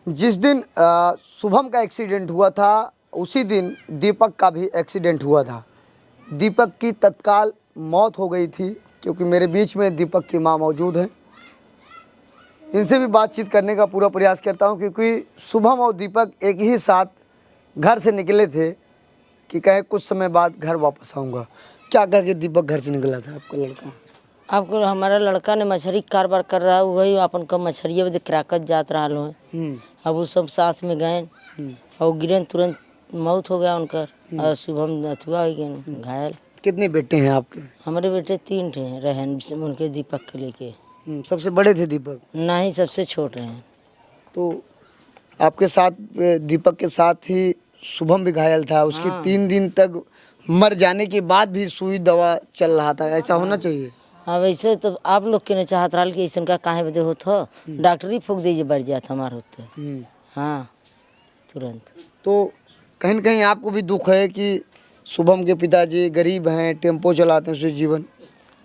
जिस दिन शुभम का एक्सीडेंट हुआ था उसी दिन दीपक का भी एक्सीडेंट हुआ था। दीपक की तत्काल मौत हो गई थी क्योंकि मेरे बीच में दीपक की मां मौजूद है। इनसे भी बातचीत करने का पूरा प्रयास करता हूं क्योंकि शुभम और दीपक एक ही साथ घर से निकले थे कि कहे कुछ समय बाद घर वापस आऊँगा। क्या कह के दीपक घर से निकला था आपका लड़का? आपको हमारा लड़का ने मछली कारोबार कर रहा है, वही अपन का मछलिया बदे किराकत जात रहा लो। अब वो सब साथ में गए और गिरे, तुरंत मौत हो गया उनका। और शुभम अथुआ हो गया घायल। कितने बेटे हैं आपके? हमारे बेटे 3 थे रहन उनके दीपक के लेके। सबसे बड़े थे दीपक? नहीं, सबसे छोटे हैं। तो आपके साथ दीपक के साथ ही शुभम भी घायल था। उसकी 3 दिन तक मर जाने के बाद भी सुई दवा चल रहा था। ऐसा होना चाहिए। अब ऐसे तो आप लोग के नहीं चाहत रहा कि ऐसा का काहे बदे होत हो। डॉक्टरी फूक दीजिए बढ़ जात हमारे होते। हाँ, तुरंत। तो कहीं न कहीं आपको भी दुख है कि शुभम के पिताजी गरीब हैं, टेम्पो चलाते हैं, उससे जीवन।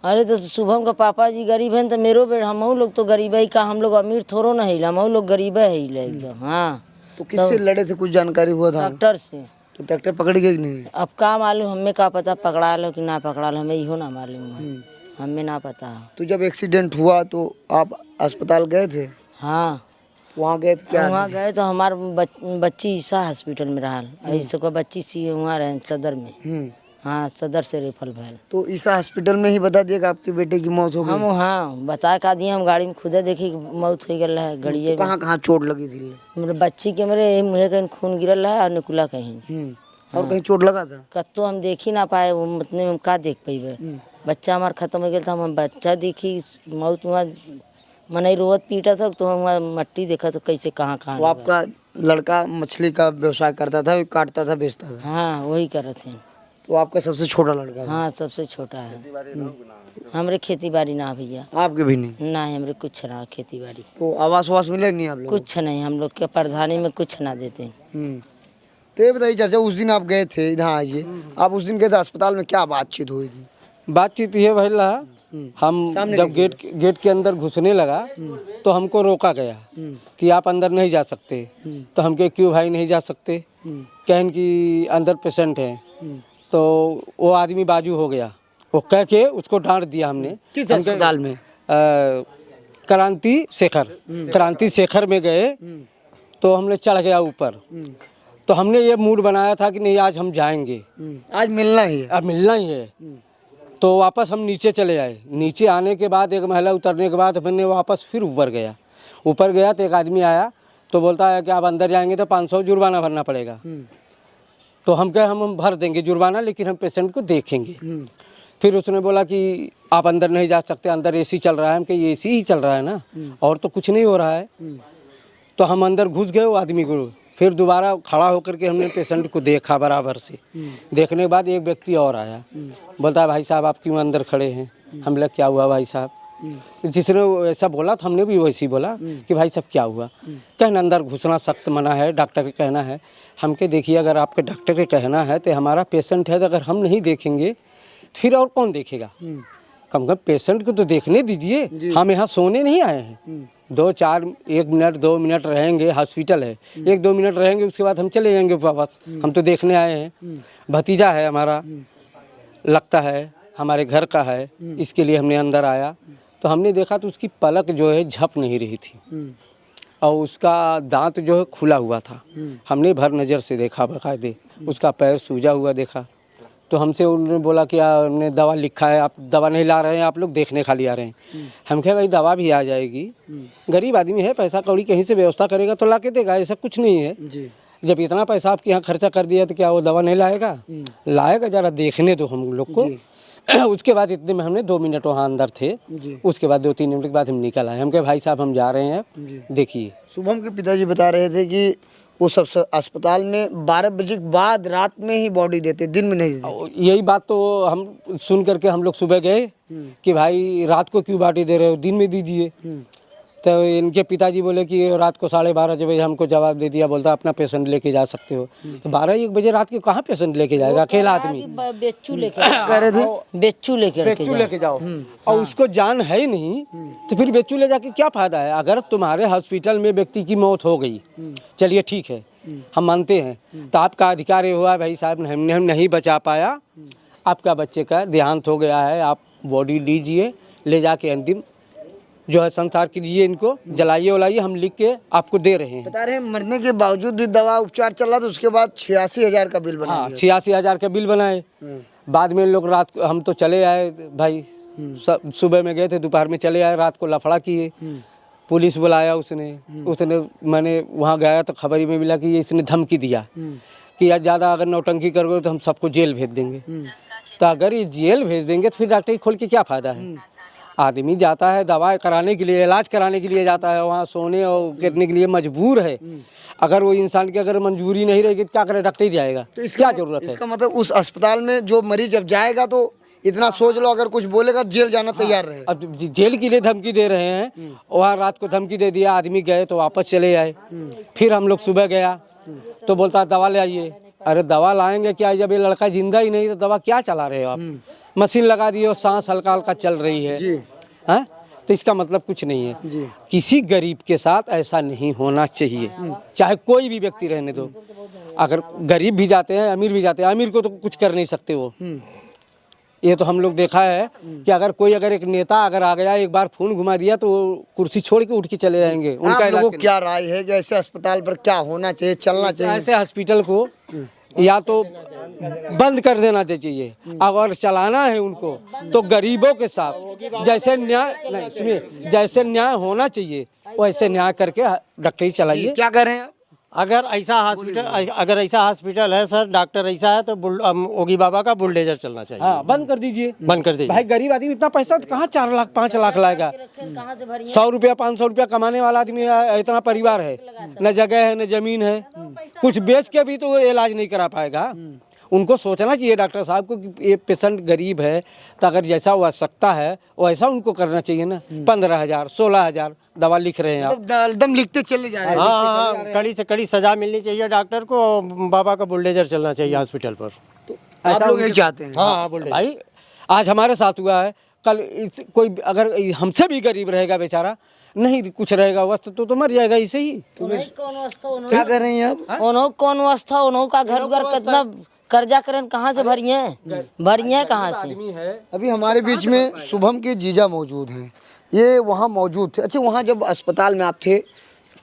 अरे तो शुभम का पापा जी गरीब हैं तो मेरो बेट हम लोग तो गरीब है का, हम लोग अमीर थोड़ो ना है, हम लोग गरीब है एकदम। हाँ, तो किससे लड़े थे, कुछ जानकारी हुआ था? डॉक्टर से। तो ट्रैक्टर पकड़ गए कि नहीं? अब का मालूम, हमें का पता पकड़ा लो कि ना पकड़ा लो, हमें इहो ना मालूम है। हमें ना पता। तो जब एक्सीडेंट हुआ तो आप अस्पताल गए थे? हाँ, वहाँ गए तो क्या? वहाँ गए तो हमार बच्ची ईसा हॉस्पिटल में रहा। ऐसे को बच्ची सी वहाँ रहे सदर में। हाँ, सदर से रेफर भैल। तो ईसा हॉस्पिटल में ही बता दिया कि आपके बेटे की मौत हो गई? हम हाँ बताए का दिए, हम गाड़ी में खुदे देखी मौत हो गल है गड़िए में। कहाँ कहाँ चोट लगी थी? मेरे बच्ची के मेरे मुँह कहीं खून गिरल है और निकुला कहीं। और कहीं चोट लगा था? कत्तो हम देख ही ना पाए, वो मतलब हम का देख पाइबे। बच्चा हमार खत्म हो गया था, हम बच्चा देखी मौत वहाँ मने रोवत पीटा था तो हम मट्टी देखा तो कैसे कहाँ कहाँ। वो आपका लड़का मछली का व्यवसाय करता था, काटता था, बेचता था? हाँ, वही कर रहे थे। तो आपका सबसे छोटा लड़का है? हाँ, सबसे छोटा है। हमरे खेती बाड़ी ना भैया। आपके भी नहीं? ना हमरे कुछ ना खेती बाड़ी। तो आवास वास मिले नहीं आप लोग? कुछ नहीं, हम लोग के प्रधानी में कुछ ना देते। तो ये बताइए चाचा, उस दिन आप गए थे, इधर आइए, आप उस दिन गए थे अस्पताल में, क्या बातचीत हुई थी? बातचीत ये भइल रहा, हम जब गेट के अंदर घुसने लगा तो हमको रोका गया कि आप अंदर नहीं जा सकते। तो हम कहे क्यों भाई नहीं जा सकते? कहन कि अंदर पेशेंट है। तो वो आदमी बाजू हो गया, वो कह के उसको डांट दिया हमने। किस अस्पताल में? क्रांति शेखर में गए तो हमने चढ़ गया ऊपर। तो हमने ये मूड बनाया था कि नहीं आज हम जाएंगे, आज मिलना ही है, अब मिलना ही है। तो वापस हम नीचे चले आए। नीचे आने के बाद एक महिला उतरने के बाद मैंने वापस फिर ऊपर गया तो एक आदमी आया तो बोलता है कि आप अंदर जाएंगे तो 500 जुर्माना भरना पड़ेगा। तो हम कहे हम भर देंगे जुर्माना, लेकिन हम पेशेंट को देखेंगे। फिर उसने बोला कि आप अंदर नहीं जा सकते, अंदर एसी चल रहा है। हम कहे एसी ही चल रहा है ना, और तो कुछ नहीं हो रहा है। तो हम अंदर घुस गए वो आदमी को। फिर दोबारा खड़ा होकर के हमने पेशेंट को देखा बराबर से। देखने के बाद एक व्यक्ति और आया, बोलता है भाई साहब आप क्यों अंदर खड़े हैं? हम बोले क्या हुआ भाई साहब? जिसने ऐसा बोला तो हमने भी वैसे ही बोला कि भाई साहब क्या हुआ? कहना अंदर घुसना सख्त मना है, डॉक्टर का कहना है। हम के देखिए अगर आपके डॉक्टर के कहना है तो हमारा पेशेंट है, तो अगर हम नहीं देखेंगे फिर और कौन देखेगा? कम से कम पेशेंट को तो देखने दीजिए। हम यहाँ सोने नहीं आए हैं। 1 मिनट रहेंगे, हॉस्पिटल है, 1-2 मिनट रहेंगे, उसके बाद हम चले जाएंगे वापस। हम तो देखने आए हैं। भतीजा है हमारा, लगता है हमारे घर का है, इसके लिए हमने अंदर आया। तो हमने देखा तो उसकी पलक जो है झप नहीं रही थी और उसका दांत जो है खुला हुआ था। हमने भर नज़र से देखा बाकायदे, उसका पैर सूजा हुआ देखा। तो हमसे उन्होंने बोला कि हमने दवा लिखा है, आप दवा नहीं ला रहे हैं, आप लोग देखने खाली आ रहे हैं। हम कहे भाई दवा भी आ जाएगी, गरीब आदमी है, पैसा कौड़ी कहीं से व्यवस्था करेगा तो ला के देगा, ऐसा कुछ नहीं है। जब इतना पैसा आपके यहाँ खर्चा कर दिया तो क्या वो दवा नहीं लाएगा? लाएगा, जरा देखने दो हम लोग को। उसके बाद इतने में हमने 2 मिनट वहाँ अंदर थे। उसके बाद 2-3 मिनट के बाद हम निकल आए। हम कहे भाई साहब हम जा रहे हैं, देखिए। शुभम के पिताजी बता रहे थे कि वो सब अस्पताल में 12 बजे के बाद रात में ही बॉडी देते, दिन में नहीं देते। यही बात तो हम सुन करके हम लोग सुबह गए कि भाई रात को क्यों बॉडी दे रहे हो, दिन में दीजिए। तो इनके पिताजी बोले कि रात को 12:30 बजे हमको जवाब दे दिया, बोलता अपना पेशेंट लेके जा सकते हो। तो 12-1 बजे रात के कहाँ पेशेंट लेके जाएगा अकेला आदमी? बेच्चू लेके कह रहे थे, बेच्चू लेके जाओ और उसको जान है ही नहीं, तो फिर बेच्चू ले जाके क्या फायदा है? अगर तुम्हारे हॉस्पिटल में व्यक्ति की मौत हो गई, चलिए ठीक है, हम मानते हैं, तो आपका अधिकार ये हुआ भाई साहब हमने नहीं बचा पाया, आपका बच्चे का देहांत हो गया है, आप बॉडी लीजिए, ले जाके अंतिम जो है संस्कार कीजिए, इनको जलाइए उलाइए, हम लिख के आपको दे रहे हैं। बता रहे हैं मरने के बावजूद भी दवा उपचार चल रहा था, उसके बाद 86,000 का बिल बना। हाँ, 86,000 का बिल बनाए। बाद में लोग रात को, हम तो चले आए भाई, सुबह में गए थे, दोपहर में चले आए, रात को लफड़ा किए, पुलिस बुलाया उसने मैंने वहाँ गया तो खबर में मिला कि ये इसने धमकी दिया कि यार ज़्यादा अगर नौटंकी करोगे तो हम सबको जेल भेज देंगे। तो अगर ये जेल भेज देंगे तो फिर डॉक्टरी खोल के क्या फ़ायदा है? आदमी जाता है दवा कराने के लिए, इलाज कराने के लिए जाता है, वहाँ सोने और करने के लिए मजबूर है। अगर वो इंसान की अगर मंजूरी नहीं रहेगी तो क्या करे? डॉक्टर जाएगा तो इसका क्या जरूरत है? इसका मतलब उस अस्पताल में जो मरीज जब जाएगा तो इतना सोच लो, अगर कुछ बोलेगा जेल जाना तैयार रहे। अब जेल के लिए धमकी दे रहे हैं, वहाँ रात को धमकी दे दिया, आदमी गए तो वापस चले आए। फिर हम लोग सुबह गया तो बोलता दवा ले आइए। अरे दवा लाएंगे क्या, जब ये लड़का जिंदा ही नहीं तो दवा क्या चला रहे हो आप? मशीन लगा दी हो, सांस हल्का हल्का चल रही है, हाँ? तो इसका मतलब कुछ नहीं है। किसी गरीब के साथ ऐसा नहीं होना चाहिए, चाहे कोई भी व्यक्ति रहने दो। अगर गरीब भी जाते हैं, अमीर भी जाते हैं, अमीर को तो कुछ कर नहीं सकते वो। ये तो हम लोग देखा है कि अगर एक नेता अगर आ गया, एक बार फोन घुमा दिया तो वो कुर्सी छोड़ के उठ के चले जाएंगे। उनका आप लोगों को क्या राय है कि ऐसे अस्पताल पर क्या होना चाहिए, चलना चाहिए? ऐसे हॉस्पिटल को या तो बंद कर देना चाहिए, अगर चलाना है उनको तो गरीबों के साथ जैसे न्याय, नहीं सुनिए, जैसे न्याय होना चाहिए वैसे न्याय करके डॉक्टरी चलाइए। क्या कर रहे हैं आप? अगर ऐसा हॉस्पिटल है सर, डॉक्टर ऐसा है तो ओगी बाबा का बुलडोजर चलना चाहिए। हाँ, बंद कर दीजिए, बंद कर दीजिए। भाई गरीब आदमी इतना पैसा तो कहाँ 4 लाख 5 लाख लाएगा? 100 रुपया 500 रुपया कमाने वाला आदमी है, इतना परिवार है, न जगह है न जमीन है, कुछ बेच के भी तो इलाज नहीं करा पाएगा। उनको सोचना चाहिए डॉक्टर साहब को कि ये पेशेंट गरीब है, तो अगर जैसा आवश्यकता है वैसा उनको करना चाहिए ना। 15,000 16,000 दवा लिख रहे हैं आप, एकदम लिखते चले जा रहे हैं। हाँ, कड़ी से कड़ी सजा मिलनी चाहिए डॉक्टर को, बाबा का बुलडोजर चलना चाहिए हॉस्पिटल पर। आप लोग यही चाहते हैं? हाँ, बुलडोजर। भाई आज हमारे साथ हुआ है, कल कोई अगर हमसे भी गरीब रहेगा बेचारा, नहीं कुछ रहेगा वस्त तो मर जाएगा इसे ही। क्या कर रहे हैं आप? उन्हों कौन अवस्था, उन्हों का घर घर कितना कर्जा करें, कहाँ से भरिए कहाँ से? अभी हमारे बीच में शुभम के जीजा मौजूद हैं, ये वहाँ मौजूद थे। अच्छा, वहाँ जब अस्पताल में आप थे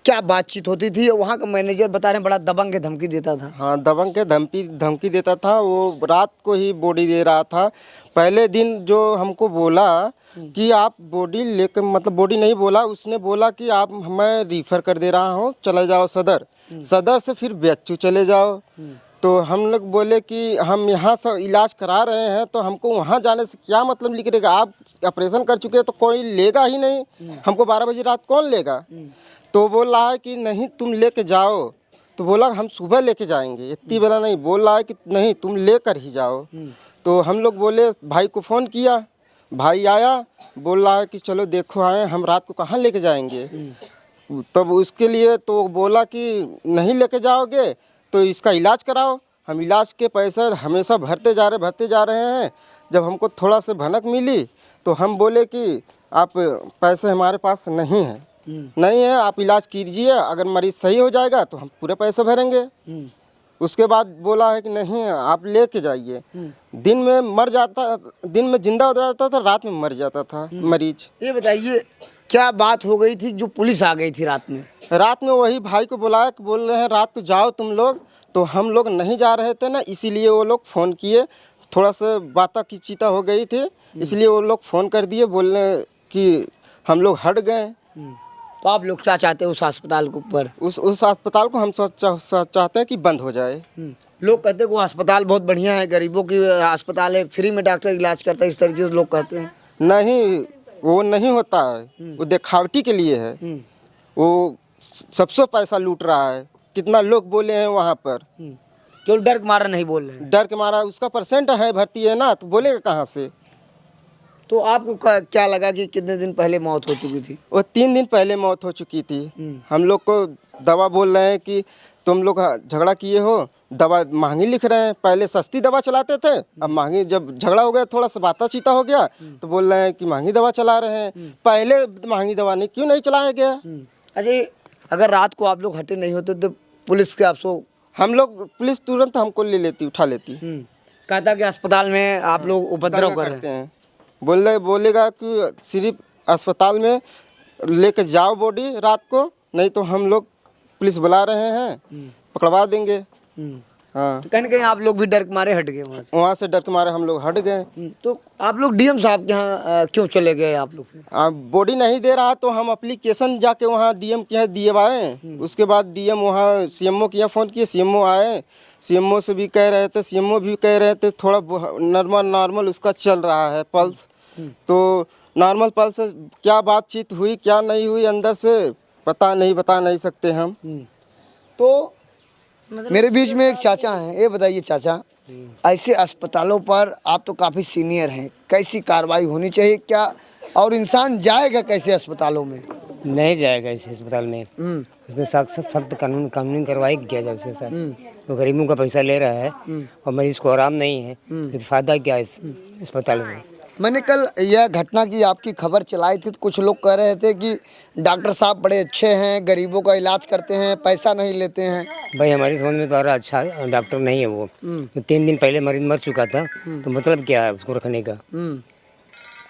क्या बातचीत होती थी? वहाँ का मैनेजर बता रहे हैं बड़ा दबंग के धमकी देता था। हाँ, दबंग के धमकी देता था। वो रात को ही बॉडी दे रहा था। पहले दिन जो हमको बोला कि आप बॉडी लेकर, मतलब बॉडी नहीं बोला, उसने बोला कि आप मैं रिफ़र कर दे रहा हूँ, चले जाओ सदर से फिर बेच्चू चले जाओ। तो हम लोग बोले कि हम यहाँ से इलाज करा रहे हैं तो हमको वहाँ जाने से क्या मतलब लिखेगा? आप ऑपरेशन कर चुके हैं तो कोई लेगा ही नहीं, हमको 12 बजे रात कौन लेगा? तो बोल रहा है कि नहीं तुम लेके जाओ। तो बोला हम सुबह लेके जाएंगे, इतनी बेला नहीं, बोल रहा है कि नहीं तुम लेकर ही जाओ। तो हम लोग बोले, भाई को फ़ोन किया, भाई आया, बोल रहा है कि चलो देखो आए, हम रात को कहाँ लेके जाएंगे? तब उसके लिए तो बोला कि नहीं लेके जाओगे तो इसका इलाज कराओ। हम इलाज के पैसे हमेशा भरते जा रहे हैं। जब हमको थोड़ा से भनक मिली तो हम बोले कि आप पैसे हमारे पास नहीं है, आप इलाज कीजिए, अगर मरीज़ सही हो जाएगा तो हम पूरे पैसे भरेंगे। उसके बाद बोला है कि नहीं आप लेके जाइए। दिन में जिंदा हो जाता था, रात में मर जाता था मरीज। ये बताइए क्या बात हो गई थी जो पुलिस आ गई थी रात में? रात में वही भाई को बुलाया कि बोल रहे हैं रात को जाओ तुम लोग। तो हम लोग नहीं जा रहे थे ना, इसीलिए वो लोग फ़ोन किए, थोड़ा सा बाता की चीता हो गई थी, इसलिए वो लोग फ़ोन कर दिए, बोलने कि हम लोग हट गए। तो आप लोग क्या चाहते हैं उस अस्पताल के ऊपर? उस अस्पताल को हम चाहते हैं कि बंद हो जाए। लोग कहते हैं कि वो अस्पताल बहुत बढ़िया है, गरीबों की अस्पताल है, फ्री में डॉक्टर इलाज करता है, इस तरीके से लोग कहते हैं। नहीं, वो नहीं होता है, वो दिखावटी के लिए है। वो सबसे पैसा लूट रहा है। कितना लोग बोले हैं वहाँ पर, केवल डर के मारा नहीं बोल रहे हैं। डर के मारा, उसका परसेंट है भर्ती है ना, तो बोलेगा कहाँ से? तो आपको क्या लगा कि कितने दिन पहले मौत हो चुकी थी? वो 3 दिन पहले मौत हो चुकी थी। हम लोग को दवा बोल रहे हैं कि तुम लोग झगड़ा किए हो, दवा महंगी लिख रहे हैं। पहले सस्ती दवा चलाते थे, अब महंगी, जब झगड़ा हो गया थोड़ा सा बाता चीता हो गया तो बोल रहे हैं कि महंगी दवा चला रहे हैं। पहले महंगी दवा नहीं क्यों नहीं चलाया गया? अजय, अगर रात को आप लोग हटे नहीं होते तो पुलिस के आपको हम लोग, पुलिस तुरंत हमको ले लेती, उठा लेती। कहता कि अस्पताल में आप लोग उपद्रव कर करते हैं, बोलेगा कि सिर्फ अस्पताल में लेके जाओ बॉडी रात को, नहीं तो हम लोग पुलिस बुला रहे हैं, पकड़वा देंगे। हाँ, तो कहीं ना कहीं आप लोग भी डर के मारे हट गए वहाँ से डर के मारे हम लोग हट गए। तो आप लोग डीएम साहब के यहाँ क्यों चले गए आप लोग? बॉडी नहीं दे रहा तो हम एप्लीकेशन जाके वहाँ डीएम के यहाँ दिए आए। उसके बाद डीएम वहाँ सीएमओ के यहाँ फ़ोन किए, सीएमओ आए, सीएमओ से भी कह रहे थे, सीएमओ भी कह रहे थे थोड़ा नॉर्मल उसका चल रहा है पल्स। तो नॉर्मल पल्स से क्या बातचीत हुई क्या नहीं हुई अंदर से बता नहीं सकते हम। तो मेरे बीच में एक चाचा हैं, ये बताइए चाचा, ऐसे अस्पतालों पर आप तो काफ़ी सीनियर हैं, कैसी कार्रवाई होनी चाहिए क्या, और इंसान जाएगा कैसे अस्पतालों में? नहीं जाएगा इस अस्पताल में, उसमें सख्त कानूनी कार्रवाई किया जाए उसके साथ। वो गरीबों का पैसा ले रहा है और मरीज को आराम नहीं है, फिर फायदा क्या है इस अस्पताल में? मैंने कल यह घटना की आपकी खबर चलाई थी तो कुछ लोग कह रहे थे कि डॉक्टर साहब बड़े अच्छे हैं, गरीबों का इलाज करते हैं, पैसा नहीं लेते हैं। भाई हमारी समझ में तो आ रहा अच्छा डॉक्टर नहीं है वो। 3 दिन पहले मरीज मर चुका था, तो मतलब क्या है उसको रखने का?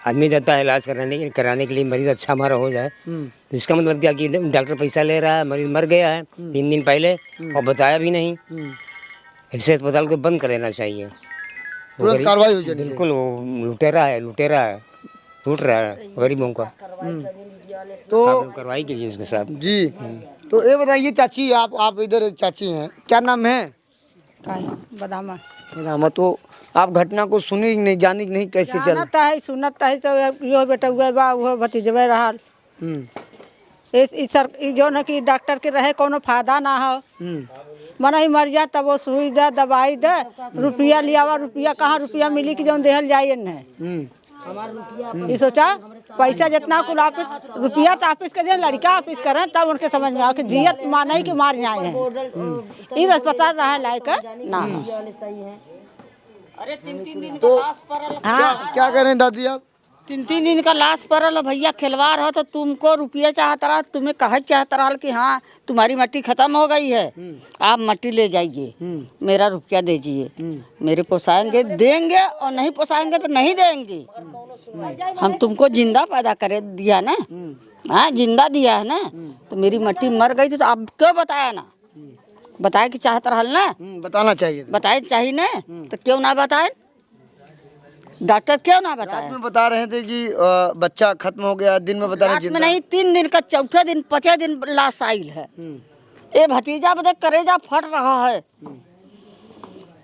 आदमी जाता है इलाज कराने के लिए, मरीज अच्छा हमारा हो जाए, तो इसका मतलब क्या कि डॉक्टर पैसा ले रहा है, मरीज मर गया है 3 दिन पहले और बताया भी नहीं। ऐसे अस्पताल को बंद कर देना चाहिए, तुरंत कार्रवाई हो जाए। बिल्कुल, वो लुटेरा है, लूट रहा है गरीबों का। तो कार्रवाई कीजिए उसके साथ जी। तो ये बताइए चाची, आप इधर चाची हैं, क्या नाम है? बदामा रामा। तो आप घटना को सुनी नहीं, जानी नहीं, कैसे चल? सुनता है तो यो बेटा हुआ बा वो भतीजवा रहल। ई जो न कि डॉक्टर के रहे कोनो फायदा ना हो, मना ही मर जा तब वो सुई दे दवाई दे, रुपया लियावा, रुपया कहाँ रुपया मिली कि जो देहल जाए न। ये सोचा पैसा जितना कुल ऑफिस रुपया तो ऑफिस के दे, लड़का ऑफिस करें तब उनके समझ में आ कि जियत माना ही कि मार आए हैं। ये अस्पताल रहा लायक ना। अरे 3-3 दिन तो क्या करें दादी आप? 3-3 दिन का लाश पड़ल भैया, खिलवाड़ हो तो तुमको रुपया चाहता रहा, तुम्हें कहा चाहता रहा कि हाँ तुम्हारी मट्टी खत्म हो गई है, आप मट्टी ले जाइए, मेरा रुपया दीजिए, मेरे पोसाएंगे देंगे और नहीं पोसाएंगे तो नहीं देंगे। हम तुमको जिंदा पैदा करे दिया ना, हाँ जिंदा दिया है ना, तो मेरी मट्टी मर गई थी तो आप क्यों बताया ना? बताए कि चाहता रहल ना, बताना चाहिए, बताए चाहिए ना, तो क्यों ना बताए? डॉक्टर क्यों ना बताया? में बता रहे थे कि बच्चा खत्म हो गया, दिन में बता रहे रात में नहीं, 3 दिन का, चौथे दिन 5 दिन लाश आइल है। ये भतीजा बदे करेजा फट रहा है।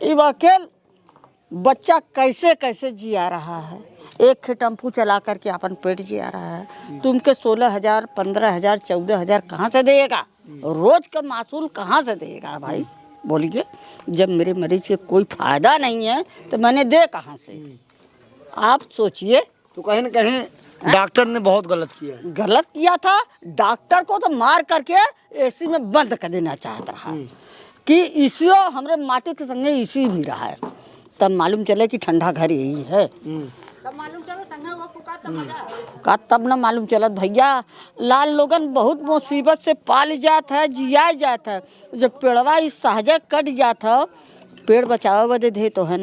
ये अकेल बच्चा कैसे कैसे जिया रहा है, एक टेम्पू चला करके अपन पेट जिया रहा है। तुमके 16,000 15,000 14,000 कहाँ से देगा? रोज का मासूल कहाँ से देगा भाई? बोलिए, जब मेरे मरीज के कोई फायदा नहीं है तो मैंने दे कहाँ से? आप सोचिए। तो कहीं न कहीं डॉक्टर ने बहुत गलत किया। गलत किया था, डॉक्टर को तो मार करके एसी में बंद कर देना चाहता था कि इसी हमरे माटी के संगे इसी भी रहा है, तब मालूम चले कि ठंडा घर यही है। तब मालूम चला संगे वो का, तब न मालूम चलत भैया। लाल लोगन बहुत मुसीबत से पाल जात है, जिया जात है। जब पेड़वा इस सहजा कट जात है, पेड़ बचावे बदे दे तो है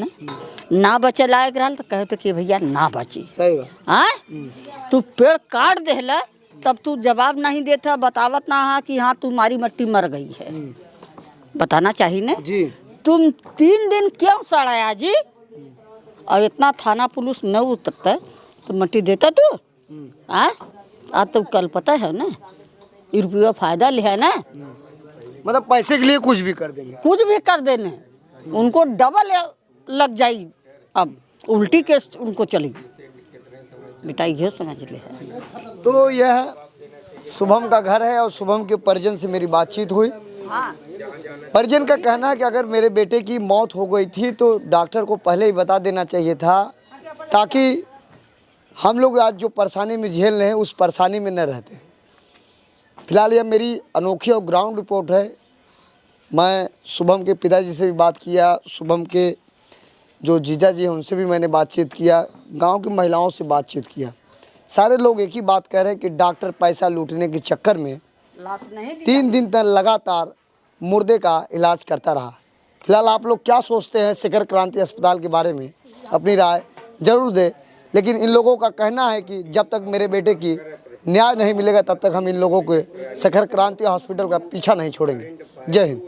ना बचे लायक रहा तो कहते कि भैया ना बची। सही बात। हाँ, तू पेड़ काट देला तब तू जवाब नहीं देता, बतावत ना हा कि हाँ तुम्हारी मट्टी मर गई है, बताना चाहिए ना जी। तुम 3 दिन क्यों सड़ाया जी? और इतना थाना पुलिस न उतरता तो मट्टी देता तू? आज तो कल पता है ना, रुपया फायदा लिया ना, मतलब पैसे के लिए कुछ भी कर देंगे, कुछ भी कर देने, उनको डबल लग जाई। अब उल्टी केस उनको चली बेटा, ये समझ ले। तो यह शुभम का घर है और शुभम के परिजन से मेरी बातचीत हुई। परिजन का कहना है कि अगर मेरे बेटे की मौत हो गई थी तो डॉक्टर को पहले ही बता देना चाहिए था, ताकि हम लोग आज जो परेशानी में झेल रहे हैं उस परेशानी में न रहते। फिलहाल यह मेरी अनोखी और ग्राउंड रिपोर्ट है। मैं शुभम के पिताजी से भी बात किया, शुभम के जो जीजा जी हैं उनसे भी मैंने बातचीत किया, गांव की महिलाओं से बातचीत किया। सारे लोग एक ही बात कह रहे हैं कि डॉक्टर पैसा लूटने के चक्कर में 3 दिन तक लगातार मुर्दे का इलाज करता रहा। फिलहाल आप लोग क्या सोचते हैं शिखर क्रांति अस्पताल के बारे में, अपनी राय जरूर दें। लेकिन इन लोगों का कहना है कि जब तक मेरे बेटे की न्याय नहीं मिलेगा तब तक हम इन लोगों के शिखर क्रांति हॉस्पिटल का पीछा नहीं छोड़ेंगे। जय हिंद।